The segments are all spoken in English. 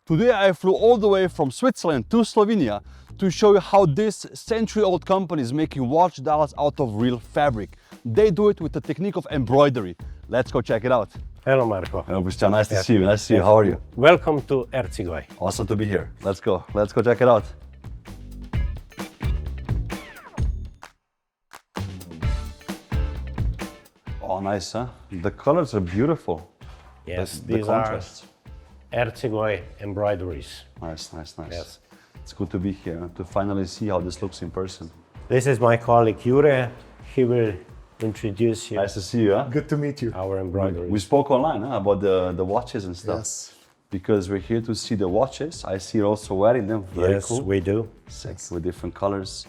Today I flew all the way from Switzerland to Slovenia to show you how this century-old company is making watch dials out of real fabric. They do it with the technique of embroidery. Let's go check it out. Hello, Marco. Hello, Christian. Nice to see you. Nice to see you. How are you? Welcome to Ercigoj. Awesome to be here. Let's go. Let's go check it out. Oh, nice, huh? The colors are beautiful. Yes, The these are contrasts. Ercigoj embroideries. Nice, nice, nice. Yes. It's good to be here, to finally see how this looks in person. This is my colleague Jure. He will introduce you Nice to see you, huh? Good to meet you. our embroidery. We spoke online about the watches and stuff. Yes. Because we're here to see the watches. I see you also wearing them. Very Yes, cool. we do. Sick, with different colors.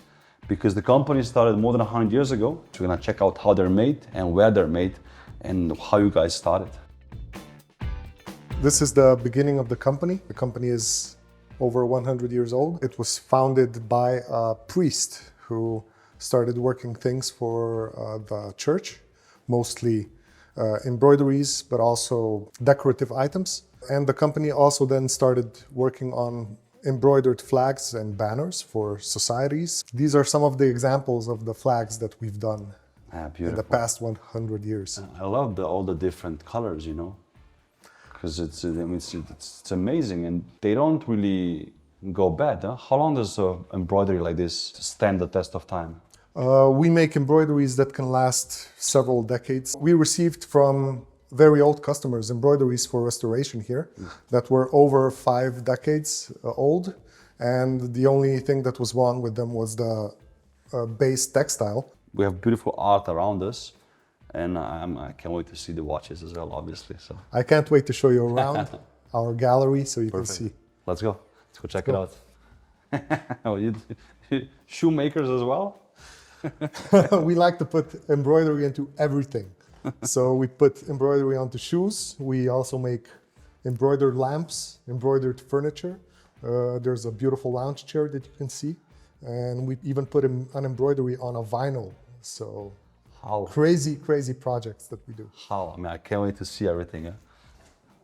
Because the company started more than 100 years ago. So we're gonna check out how they're made and where they're made and how you guys started. This is the beginning of the company. The company is over 100 years old. It was founded by a priest who started working things for the church, mostly embroideries, but also decorative items. And the company also then started working on embroidered flags and banners for societies. These are some of the examples of the flags that we've done in Beautiful. the past 100 years. I love all the different colors, you know, because it's amazing and they don't really go bad. Huh? How long does embroidery like this stand the test of time? We make embroideries that can last several decades. We received from very old customers embroideries for restoration here that were over 5 decades old. And the only thing that was wrong with them was the base textile. We have beautiful art around us and I can't wait to see the watches as well, obviously. So I can't wait to show you around our gallery so you Perfect. can see. Let's go. Let's go check it out. Oh, shoemakers as well? We like to put embroidery into everything. So we put embroidery onto shoes. We also make embroidered lamps, embroidered furniture. There's a beautiful lounge chair that you can see. And we even put an embroidery on a vinyl. So How? crazy projects that we do. How? I mean, I can't wait to see everything. Huh?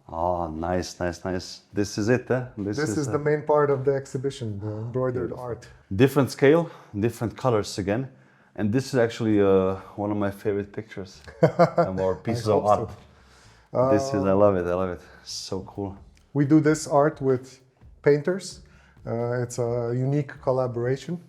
Oh, nice, nice, nice. This is it, huh? This is the main part of the exhibition, the embroidered art. different scale, different colors again. And this is actually one of my favorite pictures or pieces of hope art. This is, I love it, I love it. So cool. We do this art with painters. It's a unique collaboration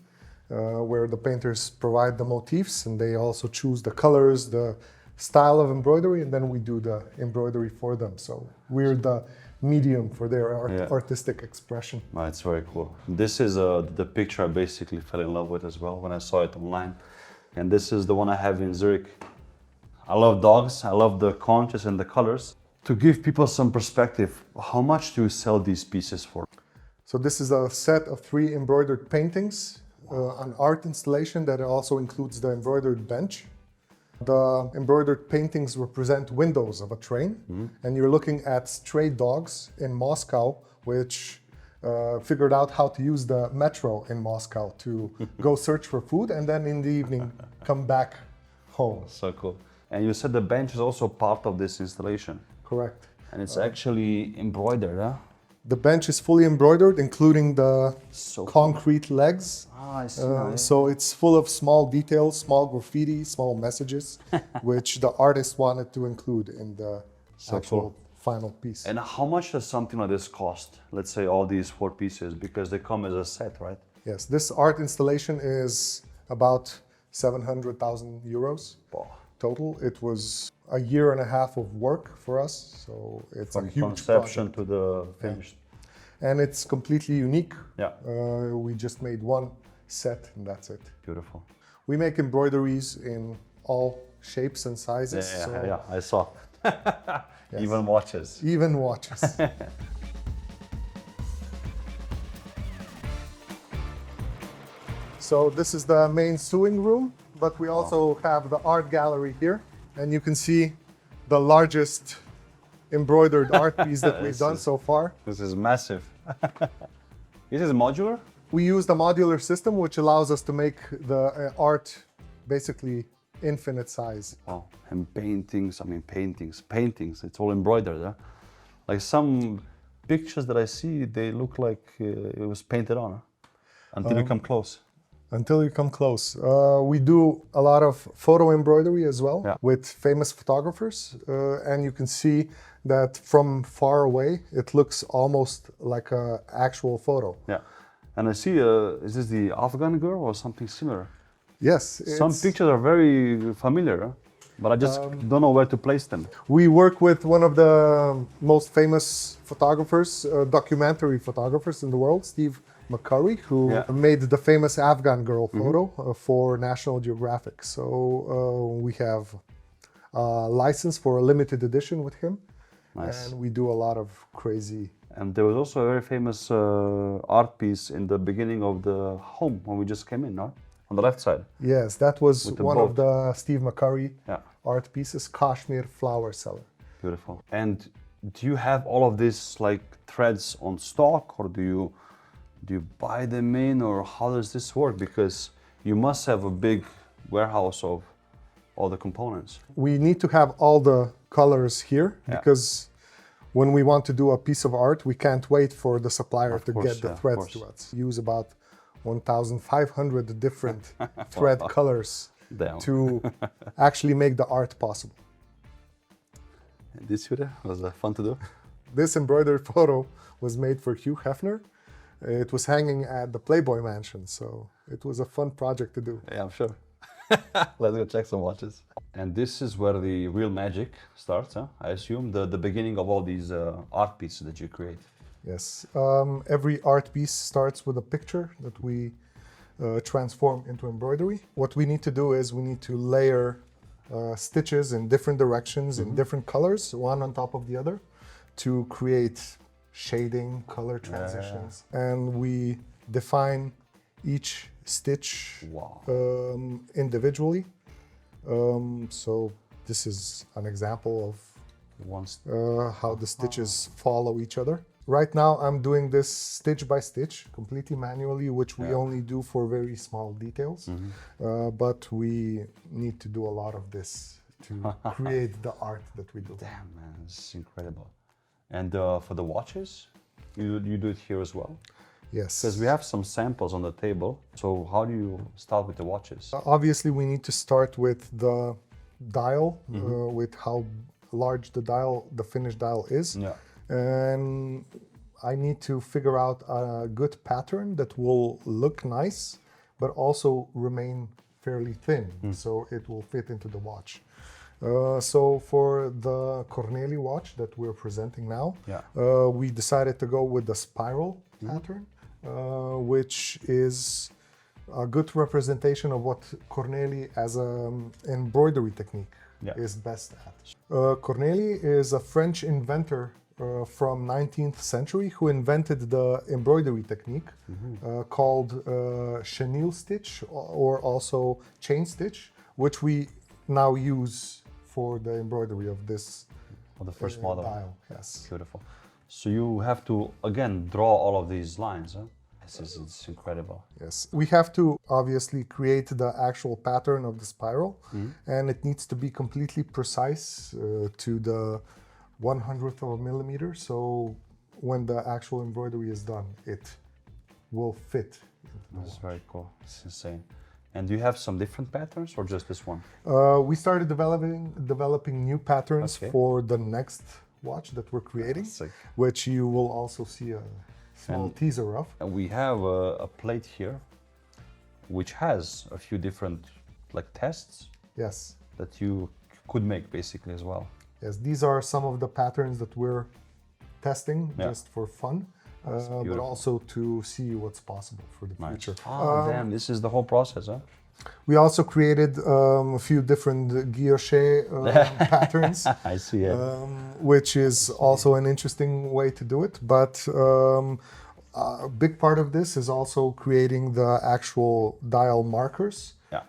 where the painters provide the motifs and they also choose the colors, the style of embroidery, and then we do the embroidery for them. So we're the medium for their artistic expression. Oh, it's very cool. This is the picture I basically fell in love with as well when I saw it online. And this is the one I have in Zurich. I love dogs, I love the contrast and the colors. To give people some perspective, how much do you sell these pieces for? So this is a set of 3 embroidered paintings, an art installation that also includes the embroidered bench. The embroidered paintings represent windows of a train, and you're looking at stray dogs in Moscow, which figured out how to use the metro in Moscow to go search for food, and then in the evening come back home. So cool. And you said the bench is also part of this installation. Correct. And it's actually embroidered, huh? The bench is fully embroidered, including the So concrete legs. Ah, I see. So it's full of small details, small graffiti, small messages, which the artist wanted to include in the actual final piece. And how much does something like this cost? Let's say all these 4 pieces, because they come as a set, right? Yes, this art installation is about 700,000 euros Wow. total. It was a year and a half of work for us, so it's From a huge conception project. to the finished. And it's completely unique. Yeah. We just made one set and that's it. Beautiful. We make embroideries in all shapes and sizes. Yeah, so yeah, I saw. Even watches. even watches. So this is the main sewing room, but we also have the art gallery here. And you can see the largest embroidered art piece that we've done so far. This is massive. This is modular? We used a modular system, which allows us to make the art basically infinite size. Wow. And paintings, I mean paintings, it's all embroidered, huh? Like some pictures that I see, they look like it was painted on until you come close. Until you come close. We do a lot of photo embroidery as well Yeah. with famous photographers. And you can see that from far away, it looks almost like an actual photo. Yeah. And I see, is this the Afghan girl or something similar? Yes. Some it's- pictures are very familiar, huh? But I just don't know where to place them. We work with one of the most famous photographers, documentary photographers in the world, Steve McCurry, who Yeah. made the famous Afghan girl photo for National Geographic. So we have a license for a limited edition with him. Nice. And we do a lot of crazy. And there was also a very famous art piece in the beginning of the home when we just came in, no? On the left side. Yes, that was With the one of boat. the Steve McCurry Yeah. art pieces, Kashmir Flower Cellar. Beautiful. And do you have all of these like threads on stock, or do you buy them in, or how does this work? Because you must have a big warehouse of all the components. We need to have all the colors here Yeah. because when we want to do a piece of art, we can't wait for the supplier Of to course, get the yeah, of threads to course. us. Use about 1,500 different thread colors Damn. to actually make the art possible. This video was fun to do. This embroidered photo was made for Hugh Hefner. It was hanging at the Playboy Mansion, so it was a fun project to do. Yeah, I'm sure. Let's go check some watches. And this is where the real magic starts, huh? I assume the beginning of all these art pieces that you create. Yes, every art piece starts with a picture that we transform into embroidery. What we need to do is we need to layer stitches in different directions, in different colors, one on top of the other, to create shading, color transitions. And we define each stitch Wow. individually. So this is an example of Once how the stitches follow each other. Right now I'm doing this stitch by stitch, completely manually, which we only do for very small details. But we need to do a lot of this to create the art that we do. Damn, man, this is incredible. And for the watches, you do it here as well? Yes. Because we have some samples on the table. So how do you start with the watches? Obviously, we need to start with the dial, with how large the finished dial is. Yeah. And I need to figure out a good pattern that will look nice, but also remain fairly thin, so it will fit into the watch. So for the Corneli watch that we're presenting now, we decided to go with the spiral pattern, which is a good representation of what Corneli as an embroidery technique is best at. Corneli is a French inventor from 19th century who invented the embroidery technique called chenille stitch, or also chain stitch, which we now use for the embroidery of this Of the first model. dial. Yes. Beautiful. So you have to, again, draw all of these lines, huh? It's incredible. Yes, we have to obviously create the actual pattern of the spiral, and it needs to be completely precise to the 100th of a millimeter. So when the actual embroidery is done, it will fit. That's very cool. It's insane. And do you have some different patterns or just this one? We started developing new patterns for the next watch that we're creating, Sick. which you will also see a small teaser of. And we have a plate here, which has a few different like tests Yes. that you could make basically as well. Yes, these are some of the patterns that we're testing just for fun, but beautiful. also to see what's possible for the future. Oh, damn, this is the whole process, huh? We also created a few different guilloche patterns, I see it. which is also an interesting way to do it. But a big part of this is also creating the actual dial markers. Yeah.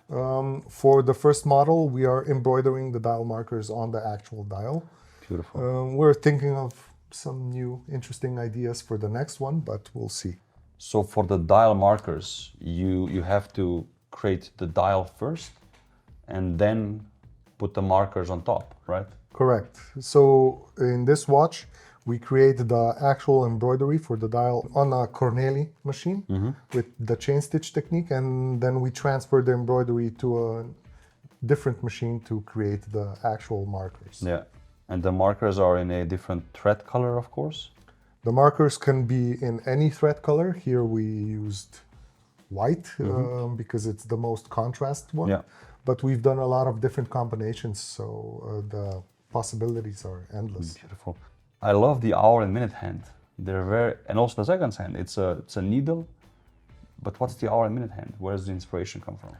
For the first model, we are embroidering the dial markers on the actual dial. Beautiful. We're thinking of some new interesting ideas for the next one, but we'll see. So for the dial markers, you have to create the dial first and then put the markers on top, right? Correct. So in this watch, We create the actual embroidery for the dial on a Corneli machine with the chain stitch technique, and then we transfer the embroidery to a different machine to create the actual markers. Yeah. And the markers are in a different thread color, of course. The markers can be in any thread color. Here we used white because it's the most contrast one. Yeah. But we've done a lot of different combinations, so the possibilities are endless. Beautiful. I love the hour and minute hand. They're very, and also the seconds hand. It's a needle, but what's the hour and minute hand? Where does the inspiration come from?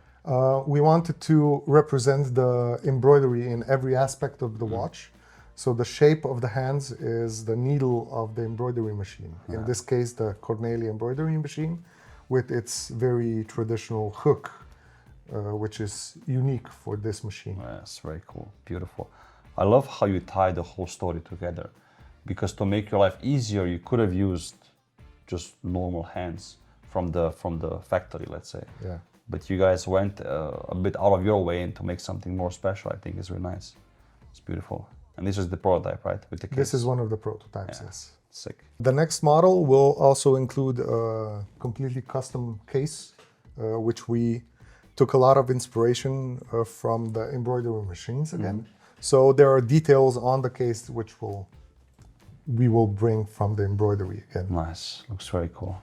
We wanted to represent the embroidery in every aspect of the watch. So the shape of the hands is the needle of the embroidery machine. In this case, the Corneli embroidery machine with its very traditional hook, which is unique for this machine. That's very cool. Beautiful. I love how you tie the whole story together, because to make your life easier, you could have used just normal hands from the factory, let's say. Yeah. But you guys went a bit out of your way and to make something more special. I think is really nice. It's beautiful. And this is the prototype, right? With the case. This is one of the prototypes, yes. Sick. The next model will also include a completely custom case, which we took a lot of inspiration from the embroidery machines again. So there are details on the case which we will bring from the embroidery again. Nice. Looks very cool.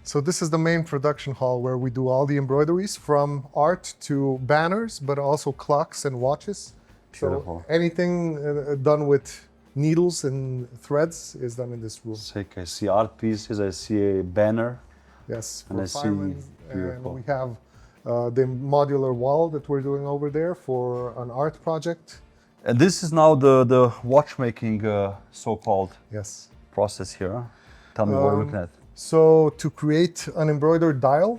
So this is the main production hall where we do all the embroideries, from art to banners, but also clocks and watches. Beautiful. So anything done with needles and threads is done in this room. Sick. I see art pieces. I see a banner. Yes, And for I see- firemen. And beautiful. we have the modular wall that we're doing over there for an art project. And this is now the watchmaking so-called Yes. process here. Huh? Tell me what we're looking at. So to create an embroidered dial,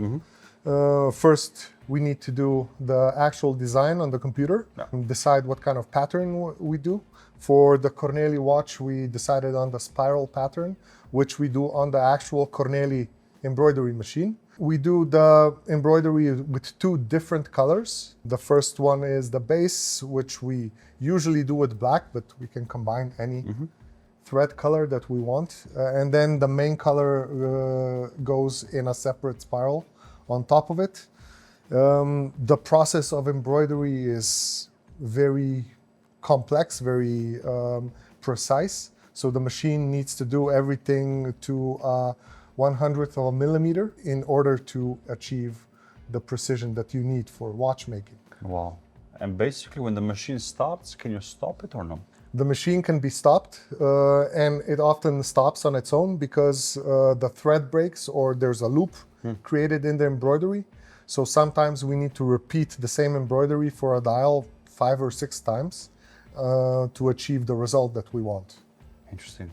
first we need to do the actual design on the computer and decide what kind of pattern we do. For the Corneli watch, we decided on the spiral pattern, which we do on the actual Corneli embroidery machine. We do the embroidery with two different colors. The first one is the base, which we usually do with black, but we can combine any thread color that we want. And then the main color goes in a separate spiral on top of it. The process of embroidery is very complex, very precise. So the machine needs to do everything to 1/100th of a millimeter in order to achieve the precision that you need for watchmaking. Wow. And basically when the machine starts, can you stop it or no? The machine can be stopped, and it often stops on its own because the thread breaks or there's a loop created in the embroidery. So sometimes we need to repeat the same embroidery for a dial 5 or 6 times to achieve the result that we want. Interesting.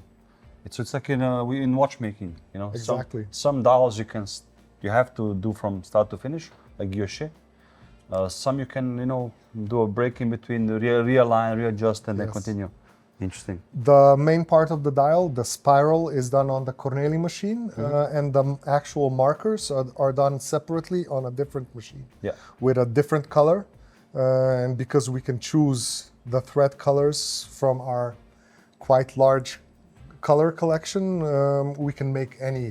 It's like in watchmaking, you know. Exactly. Some dials you have to do from start to finish, like guilloche. Some you can, do a break in between, realign, readjust, and then Yes. continue. Interesting. The main part of the dial, the spiral, is done on the Corneli machine, and the actual markers are done separately on a different machine Yeah. with a different color. And because we can choose the thread colors from our quite large color collection, we can make any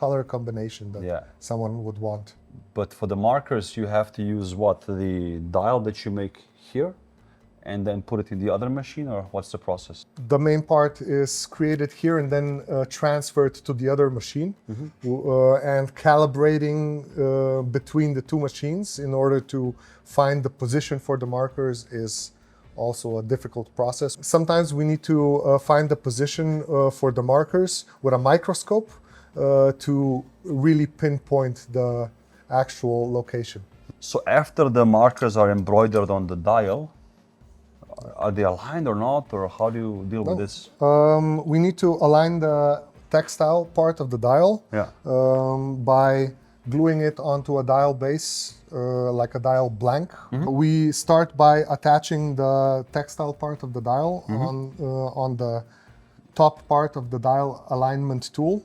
color combination that Yeah. someone would want. But for the markers, you have to use what? The dial that you make here and then put it in the other machine, or what's the process? The main part is created here and then transferred to the other machine, and calibrating between the two machines in order to find the position for the markers is also a difficult process. Sometimes we need to find the position for the markers with a microscope to really pinpoint the actual location. So after the markers are embroidered on the dial, are they aligned or not, or how do you deal with this? We need to align the textile part of the dial Yeah. by gluing it onto a dial base, like a dial blank. We start by attaching the textile part of the dial on the top part of the dial alignment tool.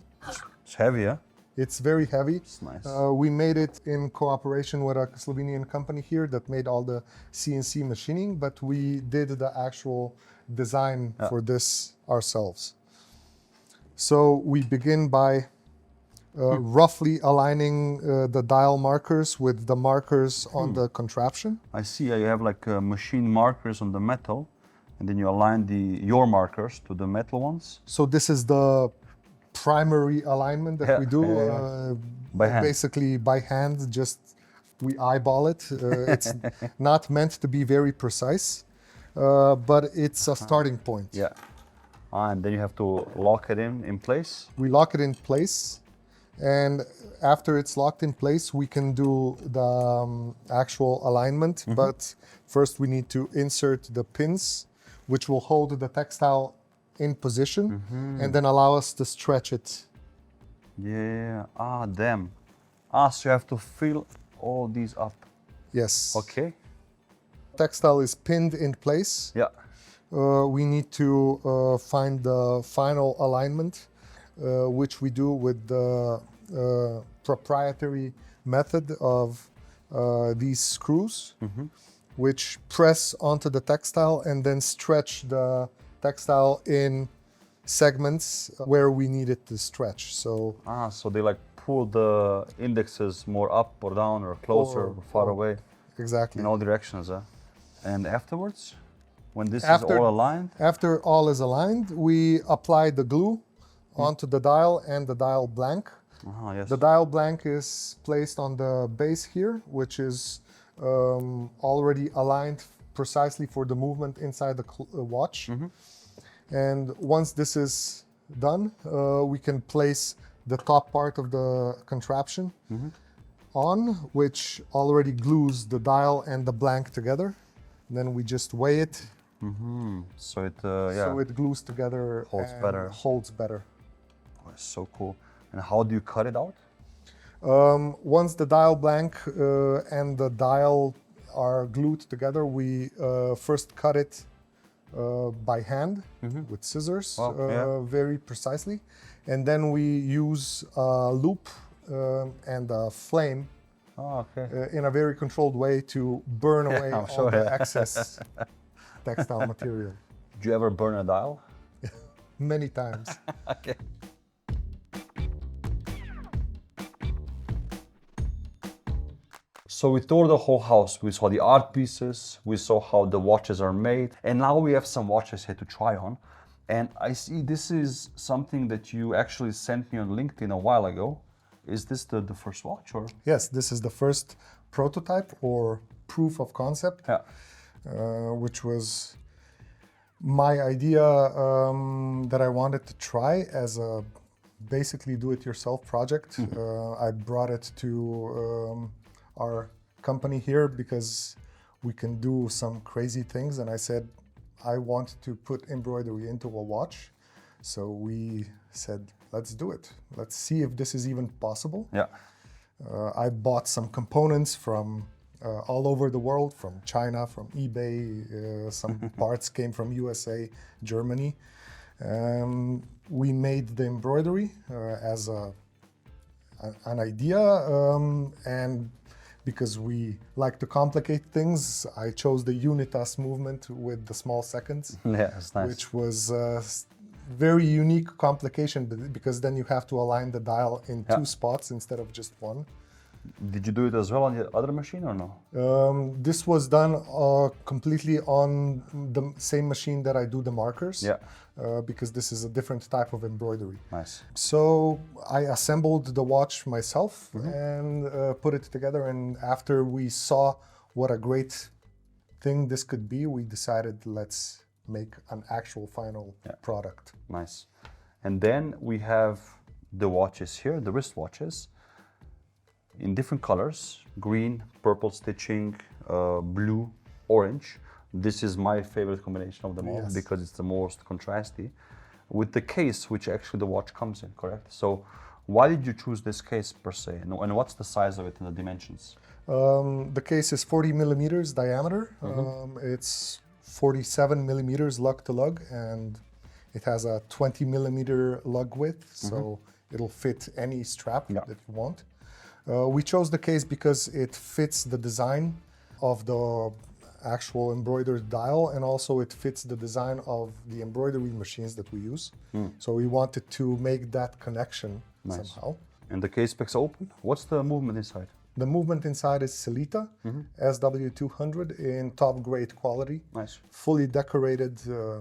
It's heavy, yeah? It's very heavy. It's nice. We made it in cooperation with a Slovenian company here that made all the CNC machining, but we did the actual design for this ourselves. So we begin by roughly aligning the dial markers with the markers on the contraption. I see. You have like machine markers on the metal, and then you align your markers to the metal ones. So this is the primary alignment that we do By hand. basically by hand. Just we eyeball it. It's not meant to be very precise, but it's a starting point. Yeah. And then you have to lock it in place. We lock it in place, and after it's locked in place, we can do the actual alignment. But first we need to insert the pins, which will hold the textile in position and then allow us to stretch it. Yeah. Damn. So you have to fill all these up. Yes. Okay. Textile is pinned in place. Yeah. We need to find the final alignment, which we do with the proprietary method of these screws, which press onto the textile and then stretch the textile in segments where we need it to stretch. So So they like pull the indexes more up or down or closer or far away exactly. in all directions. And afterwards, when this is After- all aligned, After all is aligned, we apply the glue onto the dial and the dial blank. yes. The dial blank is placed on the base here, which is already aligned precisely for the movement inside the watch. And once this is done, we can place the top part of the contraption on, which already glues the dial and the blank together. And then we just weigh it, So it so it glues together Holds and better. holds better. It's so cool. And how do you cut it out? Once the dial blank and the dial are glued together, we first cut it by hand with scissors, Wow, yeah. very precisely. And then we use a loop and a flame Okay. in a very controlled way to burn away I'm all sure, the yeah. excess textile material. Did you ever burn a dial? Many times. Okay. So we toured the whole house. We saw the art pieces, we saw how the watches are made, and now we have some watches here to try on. And I see this is something that you actually sent me on LinkedIn a while ago. Is this the first watch or? Yes, this is the first prototype or proof of concept, Yeah. which was my idea that I wanted to try as a basically do-it-yourself project. I brought it to our company here because we can do some crazy things, and I said I want to put embroidery into a watch. So we said, let's do it. Let's see if this is even possible. Yeah. I bought some components from all over the world, from China, from eBay. Some parts came from USA, Germany. We made the embroidery as an idea, and because we like to complicate things, I chose the Unitas movement with the small seconds, Yeah, it's nice. which was very unique complication because then you have to align the dial in two spots instead of just one. Did you do it as well on the other machine or no? This was done completely on the same machine that I do the markers, Yeah. because this is a different type of embroidery. Nice. So I assembled the watch myself and put it together, and after we saw what a great thing this could be, we decided let's make an actual final product. Nice. And then we have the watches here, the wristwatches, in different colors: green, purple stitching, blue, orange. This is my favorite combination of them all Yes. because it's the most contrasty. With the case, which actually the watch comes in, correct? So why did you choose this case per se? And what's the size of it and the dimensions? The case is 40 millimeters diameter. It's 47 millimeters lug to lug, and it has a 20 millimeter lug width, so it'll fit any strap that you want. We chose the case because it fits the design of the actual embroidered dial, and also it fits the design of the embroidery machines that we use. So we wanted to make that connection somehow. And the case specs open. What's the movement inside? The movement inside is Selita SW200 in top grade quality. Nice. Fully decorated,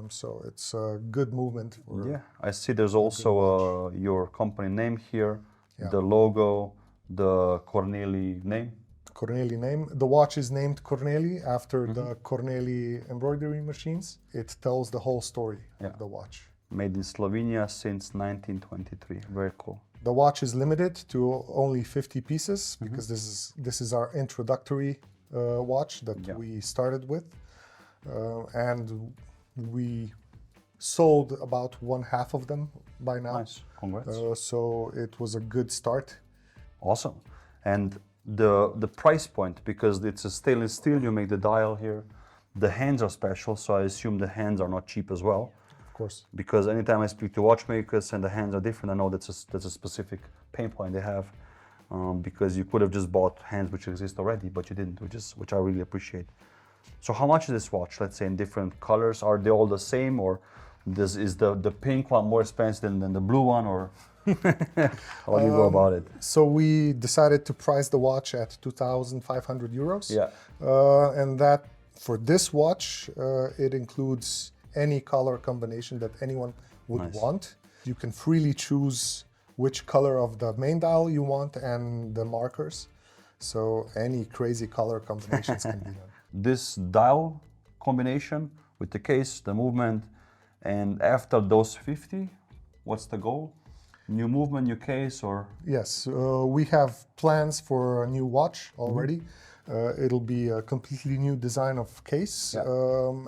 so it's a good movement. Yeah, I see there's also your company name here, the logo, the Corneli name. Corneli name. The watch is named Corneli after the Corneli embroidery machines. It tells the whole story of the watch. Made in Slovenia since 1923. Very cool. The watch is limited to only 50 pieces because this is our introductory watch that we started with, and we sold about 1/2 of them by now. Nice, congrats. So it was a good start. Awesome. And the price point, because it's a stainless steel, you make the dial here. The hands are special, so I assume the hands are not cheap as well. Of course. Because anytime I speak to watchmakers and the hands are different, I know that's a specific pain point they have. Because you could have just bought hands which exist already, but you didn't, which I really appreciate. So how much is this watch? Let's say in different colors. Are they all the same, or is the pink one more expensive than the blue one, or how do you go about it? So we decided to price the watch at 2,500 euros. Yeah. And that for this watch, it includes any color combination that anyone would want. You can freely choose which color of the main dial you want and the markers. So any crazy color combinations can be done. This dial combination with the case, the movement, and after those 50, what's the goal? New movement, new case, or? Yes, we have plans for a new watch already. It'll be a completely new design of case,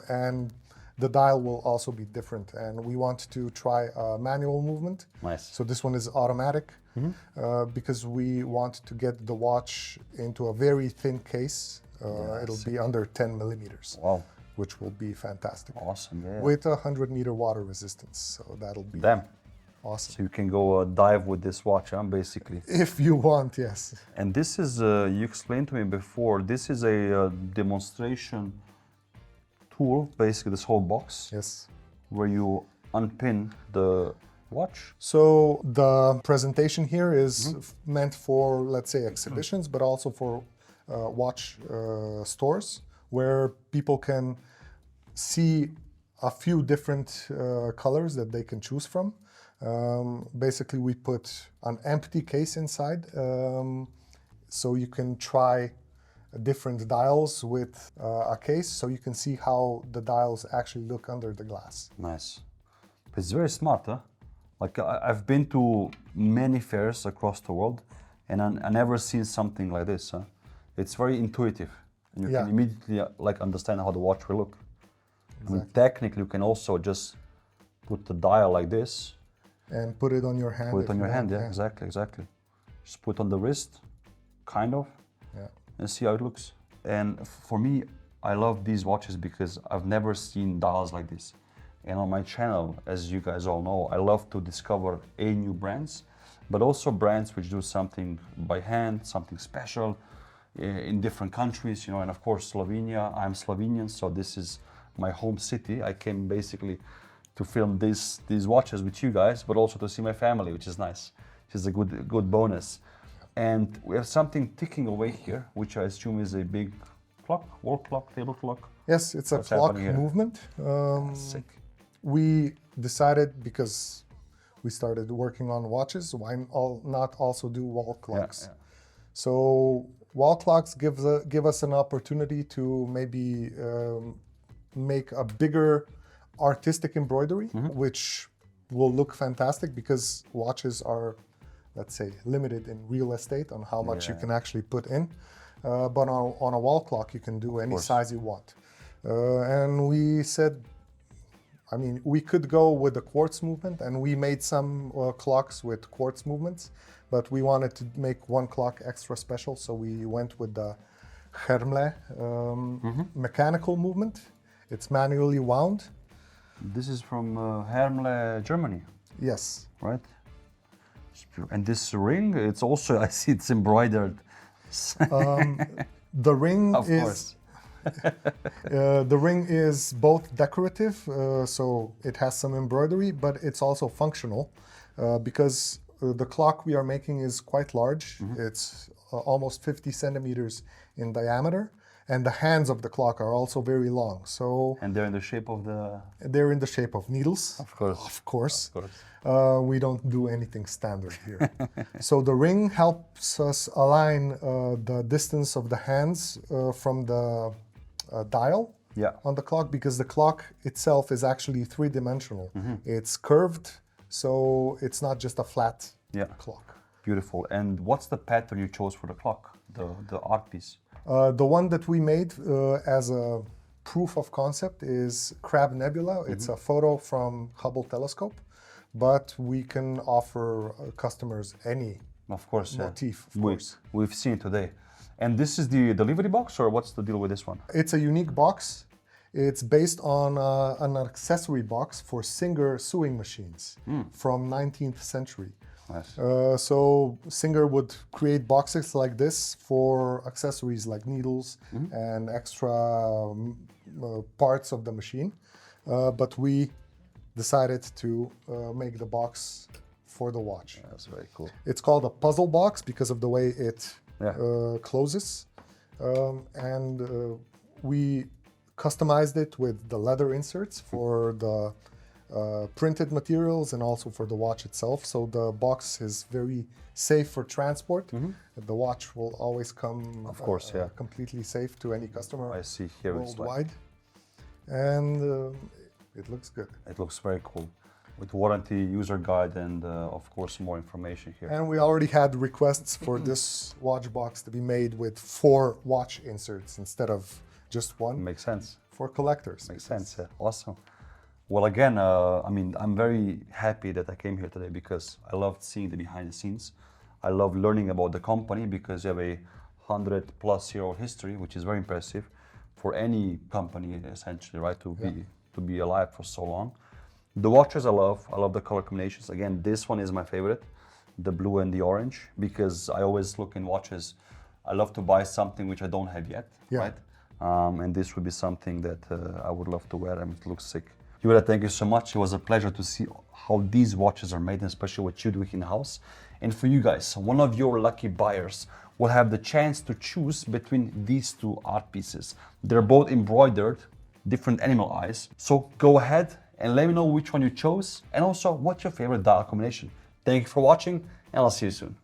and the dial will also be different. And we want to try a manual movement. Nice. So this one is automatic because we want to get the watch into a very thin case. It'll be under 10 millimeters. Wow. Which will be fantastic. Awesome, yeah. With 100-meter water resistance, so that'll be awesome. So you can go dive with this watch, basically. If you want, yes. And this is, you explained to me before, this is a demonstration tool, basically this whole box. Yes. Where you unpin the watch. So the presentation here is meant for, let's say, exhibitions, but also for watch stores, where people can see a few different colors that they can choose from. Basically, we put an empty case inside, so you can try different dials with a case, so you can see how the dials actually look under the glass. Nice. It's very smart, huh? Like I've been to many fairs across the world, and I never seen something like this, huh? It's very intuitive. And you can immediately understand how the watch will look. Exactly. I mean, technically, you can also just put the dial like this. And put it on your hand. Put it on your hand, yeah, exactly. Just put on the wrist, kind of, and see how it looks. And for me, I love these watches because I've never seen dials like this. And on my channel, as you guys all know, I love to discover new brands, but also brands which do something by hand, something special, in different countries, and of course Slovenia. I'm Slovenian, so this is my home city. I came basically to film these watches with you guys, but also to see my family, which is nice. Which is a good bonus. And we have something ticking away here, which I assume is a big clock, wall clock, table clock. Yes, it's a clock movement. Sick. We decided, because we started working on watches, why not also do wall clocks? So wall clocks give us an opportunity to maybe make a bigger artistic embroidery, which will look fantastic because watches are, let's say, limited in real estate on how much you can actually put in. But on a wall clock, you can do any size you want. And we said, I mean, we could go with the quartz movement, and we made some clocks with quartz movements, but we wanted to make one clock extra special, so we went with the Hermle mechanical movement. It's manually wound. This is from Hermle, Germany. Yes. Right? And this ring, it's also, I see it's embroidered. The ring The ring is both decorative, so it has some embroidery, but it's also functional because the clock we are making is quite large. It's almost 50 centimeters in diameter, and the hands of the clock are also very long. So And they're in the shape of the... they're in the shape of needles. Of course. Of course. Of course. We don't do anything standard here. So the ring helps us align the distance of the hands from the dial Yeah. on the clock, because the clock itself is actually three-dimensional. It's curved, so it's not just a flat Yeah. clock. Beautiful. And what's the pattern you chose for the clock, the art piece? The one that we made as a proof of concept is Crab Nebula. It's a photo from Hubble telescope, but we can offer customers any Of course, yeah. motif, of course. We've seen it today. And this is the delivery box, or what's the deal with this one? It's a unique box. It's based on an accessory box for Singer sewing machines from 19th century. Nice. So Singer would create boxes like this for accessories like needles and extra parts of the machine. But we decided to make the box for the watch. That's very cool. It's called a puzzle box because of the way it Yeah. closes. And we customized it with the leather inserts for the printed materials and also for the watch itself. So the box is very safe for transport. The watch will always come, Of course, yeah. completely safe to any customer I see here it's like, worldwide. And it looks good. it looks very cool. With warranty, user guide, and of course more information here. And we already had requests for this watch box to be made with 4 watch inserts instead of just one Makes sense. for collectors. Makes sense. Yeah. Awesome. Well, again, I mean, I'm very happy that I came here today because I loved seeing the behind the scenes. I love learning about the company because you have a 100-plus-year-old history, which is very impressive for any company, essentially, right? To be alive for so long. The watches I love the color combinations. Again, this one is my favorite, the blue and the orange, because I always look in watches. I love to buy something which I don't have yet, right? And this would be something that I would love to wear. I mean, it looks sick. Jure, thank you so much. It was a pleasure to see how these watches are made, and especially what you do in-house. And for you guys, one of your lucky buyers will have the chance to choose between these 2 art pieces. They're both embroidered, different animal eyes. So go ahead and let me know which one you chose, and also what's your favorite dial combination. Thank you for watching, and I'll see you soon.